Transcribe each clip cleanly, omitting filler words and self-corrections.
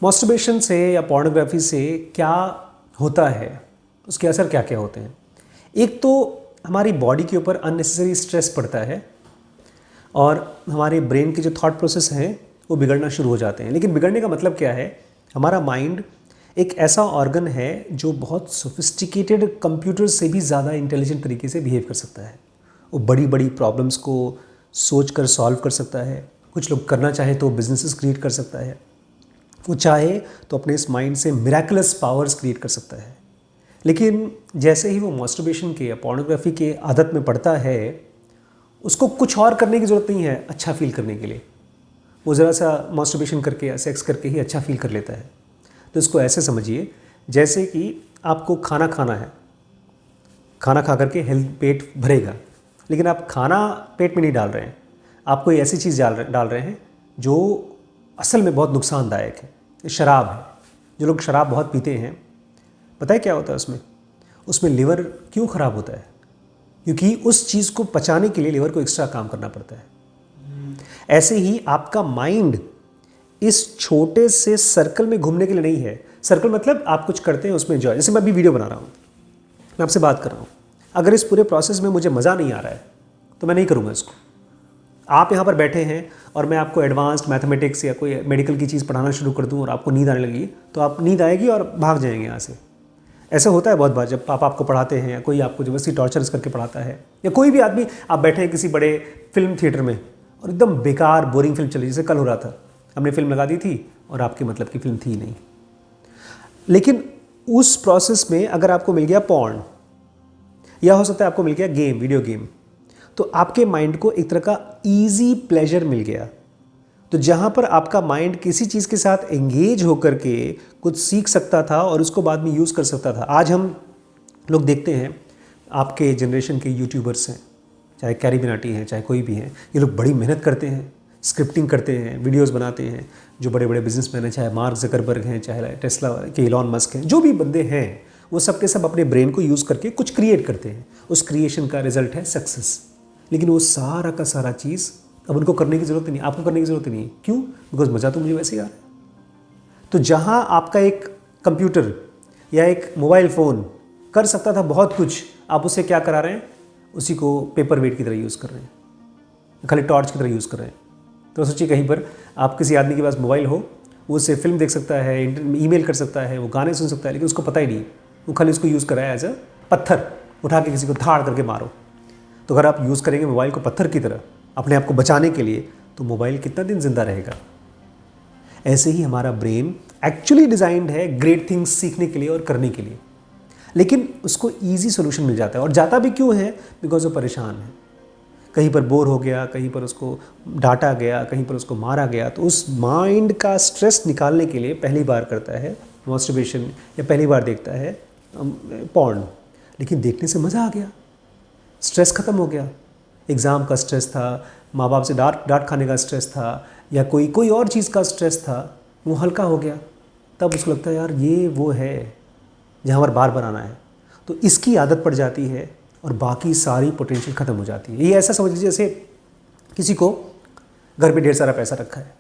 मॉस्टरबेशन से या पोर्नोग्राफी से क्या होता है, उसके असर क्या क्या होते हैं। एक तो हमारी बॉडी के ऊपर अननेसेसरी स्ट्रेस पड़ता है और हमारे ब्रेन के जो थॉट प्रोसेस हैं वो बिगड़ना शुरू हो जाते हैं। लेकिन बिगड़ने का मतलब क्या है, हमारा माइंड एक ऐसा ऑर्गन है जो बहुत सोफिस्टिकेटेड कंप्यूटर से भी ज़्यादा इंटेलिजेंट तरीके से बिहेव कर सकता है। वो बड़ी बड़ी प्रॉब्लम्स को सोच कर सॉल्व कर सकता है। कुछ लोग करना चाहे तो बिजनेसेस क्रिएट कर सकता है। वो चाहे तो अपने इस माइंड से मिराकुलस पावर्स क्रिएट कर सकता है। लेकिन जैसे ही वो मास्टरबेशन के या पोर्नोग्राफी के आदत में पड़ता है, उसको कुछ और करने की ज़रूरत नहीं है अच्छा फील करने के लिए। वो ज़रा सा मास्टरबेशन करके या सेक्स करके ही अच्छा फील कर लेता है। तो इसको ऐसे समझिए जैसे कि आपको खाना खाना है, खाना खा करके हेल्थ पेट भरेगा, लेकिन आप खाना पेट में नहीं डाल रहे हैं, आप कोई ऐसी चीज़ डाल रहे हैं जो असल में बहुत नुकसानदायक है। शराब है। जो लोग शराब बहुत पीते हैं, पता है क्या होता है उसमें लिवर क्यों ख़राब होता है? क्योंकि उस चीज़ को पचाने के लिए लिवर को एक्स्ट्रा काम करना पड़ता है। ऐसे ही आपका माइंड इस छोटे से सर्कल में घूमने के लिए नहीं है। सर्कल मतलब आप कुछ करते हैं उसमें एंजॉय। जैसे मैं अभी वीडियो बना रहा हूँ, मैं आपसे बात कर रहा हूँ, अगर इस पूरे प्रोसेस में मुझे मज़ा नहीं आ रहा है तो मैं नहीं करूँगा इसको। आप यहाँ पर बैठे हैं और मैं आपको एडवांस्ड मैथमेटिक्स या कोई मेडिकल की चीज़ पढ़ाना शुरू कर दूँ और आपको नींद आने लगी, तो आप नींद आएगी और भाग जाएंगे यहाँ से। ऐसा होता है बहुत बार जब पापा आपको पढ़ाते हैं या कोई आपको ज़बरदस्ती टॉर्चर्स करके पढ़ाता है, या कोई भी आदमी, आप बैठे हैं किसी बड़े फिल्म थिएटर में और एकदम बेकार बोरिंग फिल्म चली, जैसे कल हो रहा था, हमने फिल्म लगा दी थी और आपके मतलब की फिल्म थी नहीं। लेकिन उस प्रोसेस में अगर आपको मिल गया पॉर्न, या हो सकता है आपको मिल गया गेम, वीडियो गेम, तो आपके माइंड को एक तरह का ईजी प्लेजर मिल गया। तो जहाँ पर आपका माइंड किसी चीज़ के साथ एंगेज होकर के कुछ सीख सकता था और उसको बाद में यूज़ कर सकता था। आज हम लोग देखते हैं आपके जनरेशन के यूट्यूबर्स हैं, चाहे कैरी मिनाटी हैं, चाहे कोई भी हैं, ये लोग बड़ी मेहनत करते हैं, स्क्रिप्टिंग करते हैं, वीडियोस बनाते हैं। जो बड़े बड़े बिजनेसमैन हैं, चाहे मार्क ज़करबर्ग हैं, चाहे टेस्ला के इलॉन मस्क हैं, जो भी बंदे हैं, वो सब के सब अपने ब्रेन को यूज़ करके कुछ क्रिएट करते हैं। उस क्रिएशन का रिजल्ट है सक्सेस। लेकिन वो सारा का सारा चीज़ अब उनको करने की ज़रूरत नहीं, आपको करने की ज़रूरत नहीं है। क्यों? बिकॉज मज़ा तो मुझे वैसे ही आ रहा है। तो जहाँ आपका एक कंप्यूटर या एक मोबाइल फ़ोन कर सकता था बहुत कुछ, आप उसे क्या करा रहे हैं? उसी को पेपर वेट की तरह यूज़ कर रहे हैं, खाली टॉर्च की तरह यूज़ कर रहे हैं। तो सोचिए कहीं पर आप किसी आदमी के पास मोबाइल हो, वो उससे फिल्म देख सकता है, ईमेल कर सकता है, वो गाने सुन सकता है, लेकिन उसको पता ही नहीं, वो खाली उसको यूज़ कर रहा है एज अ पत्थर उठा के किसी को धाड़ करके मारो। तो अगर आप यूज़ करेंगे मोबाइल को पत्थर की तरह अपने आप को बचाने के लिए, तो मोबाइल कितना दिन जिंदा रहेगा? ऐसे ही हमारा ब्रेन एक्चुअली डिज़ाइंड है ग्रेट थिंग्स सीखने के लिए और करने के लिए, लेकिन उसको ईजी सोल्यूशन मिल जाता है। और जाता भी क्यों है? बिकॉज वो परेशान है, कहीं पर बोर हो गया, कहीं पर उसको डांटा गया, कहीं पर उसको मारा गया, तो उस माइंड का स्ट्रेस निकालने के लिए पहली बार करता है मास्टरबेशन, या पहली बार देखता है पॉर्न। लेकिन देखने से मज़ा आ गया, स्ट्रेस ख़त्म हो गया। एग्ज़ाम का स्ट्रेस था, माँ बाप से डांट खाने का स्ट्रेस था, या कोई और चीज़ का स्ट्रेस था, वो हल्का हो गया। तब उसको लगता है यार ये वो है जहाँ पर बार बार आना है। तो इसकी आदत पड़ जाती है और बाकी सारी पोटेंशियल ख़त्म हो जाती है। ये ऐसा समझ लीजिए जैसे किसी को घर पे ढेर सारा पैसा रखा है,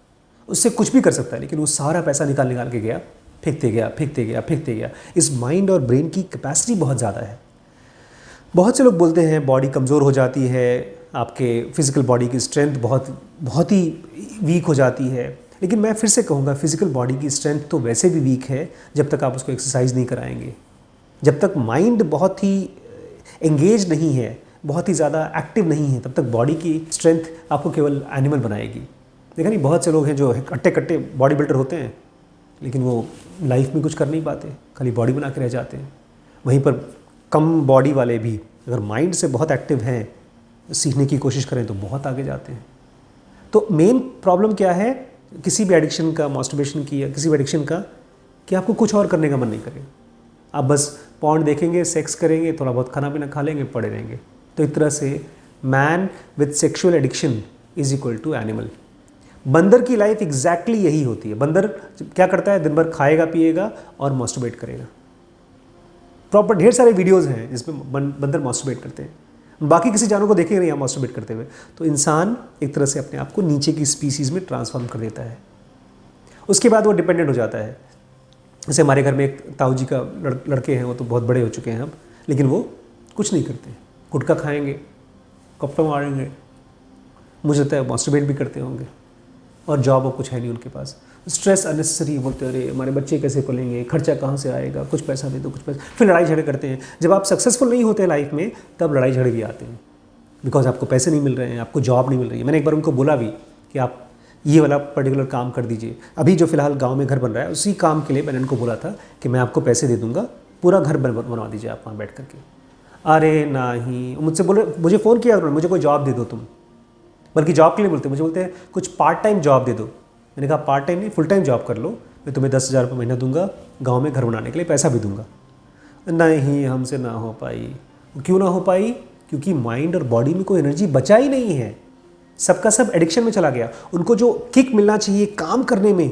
उससे कुछ भी कर सकता है, लेकिन वो सारा पैसा निकाल के गया, फेंकते गया। इस माइंड और ब्रेन की कैपेसिटी बहुत ज़्यादा है। बहुत से लोग बोलते हैं बॉडी कमज़ोर हो जाती है, आपके फिज़िकल बॉडी की स्ट्रेंथ बहुत ही वीक हो जाती है। लेकिन मैं फिर से कहूँगा, फिज़िकल बॉडी की स्ट्रेंथ तो वैसे भी वीक है जब तक आप उसको एक्सरसाइज नहीं कराएंगे। जब तक माइंड बहुत ही एंगेज नहीं है, बहुत ही ज़्यादा एक्टिव नहीं है, तब तक बॉडी की स्ट्रेंथ आपको केवल एनिमल बनाएगी। देखा नहीं, बहुत से लोग हैं जो कट्टे कट्टे बॉडी बिल्डर होते हैं, लेकिन वो लाइफ में कुछ कर नहीं पाते, खाली बॉडी बना के रह जाते हैं। वहीं पर कम बॉडी वाले भी अगर माइंड से बहुत एक्टिव हैं, सीखने की कोशिश करें तो बहुत आगे जाते हैं। तो मेन प्रॉब्लम क्या है किसी भी एडिक्शन का, मास्टरबेशन की या किसी भी एडिक्शन का, कि आपको कुछ और करने का मन नहीं करेगा। आप बस पॉर्न देखेंगे, सेक्स करेंगे, थोड़ा बहुत खाना पीना खा लेंगे, पड़े रहेंगे। तो एक तरह से man with sexual addiction is equal to animal. बंदर की लाइफ एग्जैक्टली यही होती है। बंदर क्या करता है? दिन भर खाएगा, पिएगा और मास्टरबेट करेगा। प्रॉपर ढेर सारे वीडियोज़ हैं जिसमें बंदर मास्टरबेट करते हैं। बाकी किसी जानवर को देखेंगे नहीं आप मास्टरबेट करते हुए। तो इंसान एक तरह से अपने आप को नीचे की स्पीसीज़ में ट्रांसफॉर्म कर देता है। उसके बाद वो डिपेंडेंट हो जाता है। जैसे हमारे घर में एक ताऊ जी का लड़के हैं, वो तो बहुत बड़े हो चुके हैं अब, लेकिन वो कुछ नहीं करते, गुटखा खाएंगे, कप्पे मारेंगे, मुझे लगता है मास्टरबेट भी करते होंगे, और जॉब और कुछ है नहीं उनके पास। स्ट्रेस अननेसेसरी, बोलते अरे हमारे बच्चे कैसे पलेंगे, खर्चा कहाँ से आएगा, कुछ पैसा दे दो, कुछ पैसा, फिर लड़ाई झगड़े करते हैं। जब आप सक्सेसफुल नहीं होते लाइफ में तब लड़ाई झगड़े भी आते हैं, बिकॉज आपको पैसे नहीं मिल रहे हैं, आपको जॉब नहीं मिल रही है। मैंने एक बार उनको बोला भी कि आप ये वाला पर्टिकुलर काम कर दीजिए, अभी जो फिलहाल गांव में घर बन रहा है उसी काम के लिए मैंने उनको बोला था कि मैं आपको पैसे दे दूंगा, पूरा घर बनवा दीजिए आप वहाँ बैठ करके। अरे नहीं, मुझसे बोले, मुझे फ़ोन किया उन्होंने, मुझे कोई जॉब दे दो तुम, बल्कि जॉब के लिए बोलते, मुझे बोलते हैं कुछ पार्ट टाइम जॉब दे दो। मैंने कहा पार्ट टाइम नहीं, फुल टाइम जॉब कर लो, मैं तुम्हें 10,000 रुपये महीना दूंगा, गांव में घर बनाने के लिए पैसा भी दूंगा। नहीं, हमसे ना हो पाई। क्यों ना हो पाई? क्योंकि माइंड और बॉडी में कोई एनर्जी बचा ही नहीं है, सबका सब एडिक्शन में चला गया। उनको जो किक मिलना चाहिए काम करने में,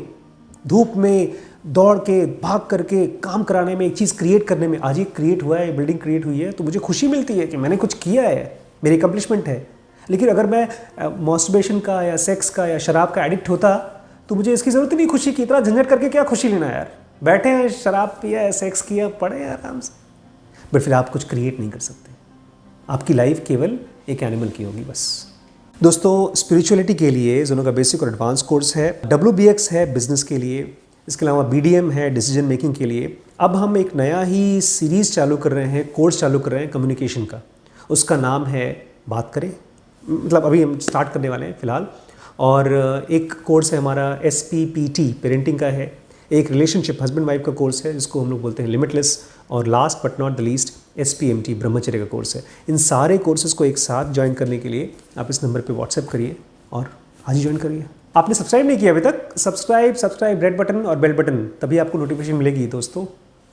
धूप में दौड़ के भाग करके काम कराने में, एक चीज़ क्रिएट करने में, आज ये क्रिएट हुआ है, बिल्डिंग क्रिएट हुई है तो मुझे खुशी मिलती है कि मैंने कुछ किया है, मेरी अकम्पलिशमेंट है। लेकिन अगर मैं मॉस्टरबेशन का या सेक्स का या शराब का एडिक्ट होता तो मुझे इसकी ज़रूरत ही नहीं खुशी की। इतना झंझट करके क्या खुशी लेना यार, बैठे हैं, शराब पिया, सेक्स किया, पढ़े आराम से, बट फिर आप कुछ क्रिएट नहीं कर सकते। आपकी लाइफ केवल एक एनिमल की होगी बस। दोस्तों, स्पिरिचुअलिटी के लिए ज़ोनो का बेसिक और एडवांस कोर्स है, WBX है बिजनेस के लिए, इसके अलावा BDM है डिसीजन मेकिंग के लिए। अब हम एक नया ही सीरीज़ चालू कर रहे हैं, कोर्स चालू कर रहे हैं कम्युनिकेशन का, उसका नाम है बात करें, मतलब अभी हम स्टार्ट करने वाले हैं फ़िलहाल। और एक कोर्स है हमारा SPPT पेरेंटिंग का है, एक रिलेशनशिप हस्बैंड वाइफ का कोर्स है जिसको हम लोग बोलते हैं लिमिटलेस, और last but not the least SPMT ब्रह्मचर्य का कोर्स है। इन सारे कोर्सेज को एक साथ ज्वाइन करने के लिए आप इस नंबर पे व्हाट्सएप करिए और आज ही ज्वाइन करिए। आपने सब्सक्राइब नहीं किया अभी तक, सब्सक्राइब रेड बटन और बेल बटन, तभी आपको नोटिफिकेशन मिलेगी दोस्तों,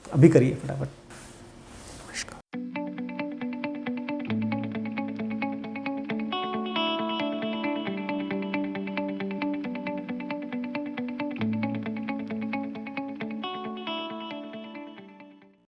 अभी करिए फटाफट।